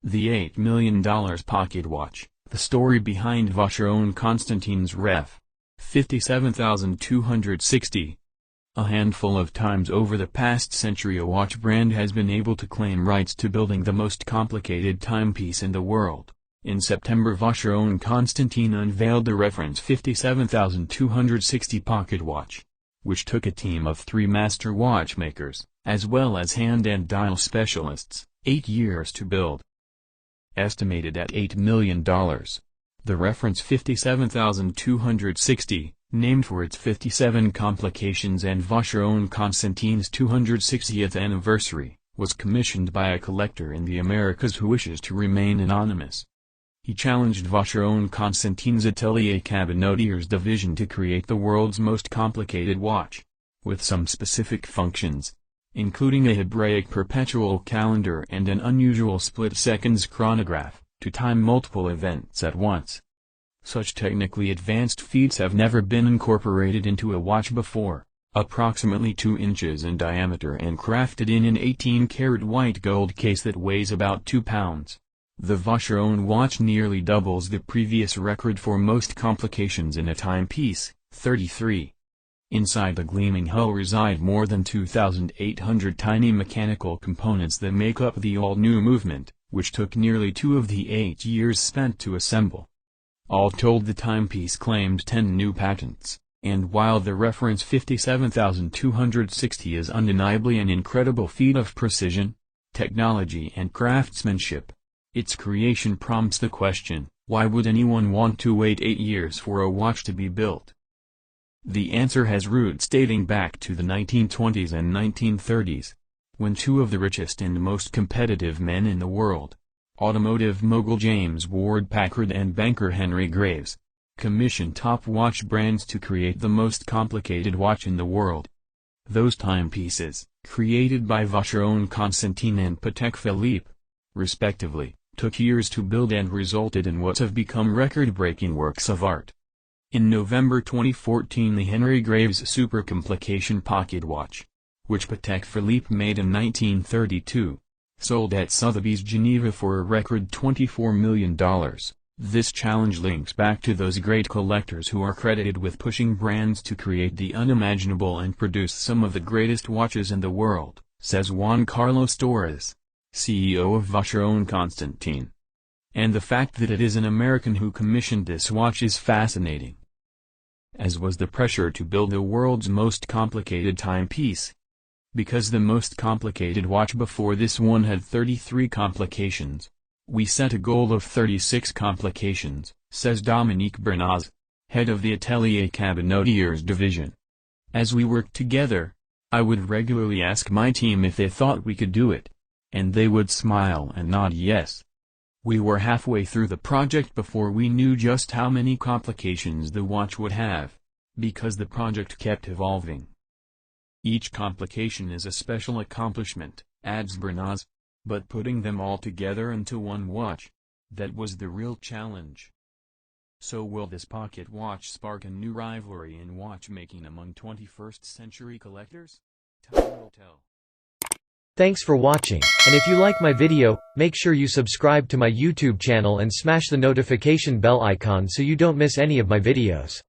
The $8 million pocket watch, the story behind Vacheron Constantin's Ref. 57260. A handful of times over the past century a watch brand has been able to claim rights to building the most complicated timepiece in the world. In September Vacheron Constantin unveiled the Reference 57260 pocket watch, which took a team of 3 master watchmakers, as well as hand and dial specialists, 8 years to build. Estimated at $8 million. The Reference 57260, named for its 57 complications and Vacheron Constantin's 260th anniversary, was commissioned by a collector in the Americas who wishes to remain anonymous. He challenged Vacheron Constantin's Atelier Cabinotiers division to create the world's most complicated watch, with some specific functions, including a Hebraic perpetual calendar and an unusual split-seconds chronograph, to time multiple events at once. Such technically advanced feats have never been incorporated into a watch before, approximately 2 inches in diameter and crafted in an 18-karat white gold case that weighs about 2 pounds. The Vacheron watch nearly doubles the previous record for most complications in a timepiece, 33. Inside the gleaming hull reside more than 2,800 tiny mechanical components that make up the all-new movement, which took nearly 2 of the 8 years spent to assemble. All told the timepiece claimed 10 new patents, and while the Reference 57260 is undeniably an incredible feat of precision, technology and craftsmanship, its creation prompts the question, why would anyone want to wait 8 years for a watch to be built? The answer has roots dating back to the 1920s and 1930s, when 2 of the richest and most competitive men in the world, automotive mogul James Ward Packard and banker Henry Graves, commissioned top watch brands to create the most complicated watch in the world. Those timepieces, created by Vacheron Constantin and Patek Philippe, respectively, took years to build and resulted in what have become record-breaking works of art. In November 2014 the Henry Graves Super Complication Pocket Watch, which Patek Philippe made in 1932, sold at Sotheby's Geneva for a record $24 million. This challenge links back to those great collectors who are credited with pushing brands to create the unimaginable and produce some of the greatest watches in the world, says Juan Carlos Torres, CEO of Vacheron Constantin. And the fact that it is an American who commissioned this watch is fascinating. As was the pressure to build the world's most complicated timepiece. Because the most complicated watch before this one had 33 complications, we set a goal of 36 complications, says Dominique Bernaz, head of the Atelier Cabinotiers division. As we worked together, I would regularly ask my team if they thought we could do it, and they would smile and nod yes. We were halfway through the project before we knew just how many complications the watch would have, because the project kept evolving. Each complication is a special accomplishment, adds Bernaz, but putting them all together into one watch, that was the real challenge. So will this pocket watch spark a new rivalry in watchmaking among 21st century collectors? Time will tell. Thanks for watching, and if you like my video, make sure you subscribe to my YouTube channel and smash the notification bell icon so you don't miss any of my videos.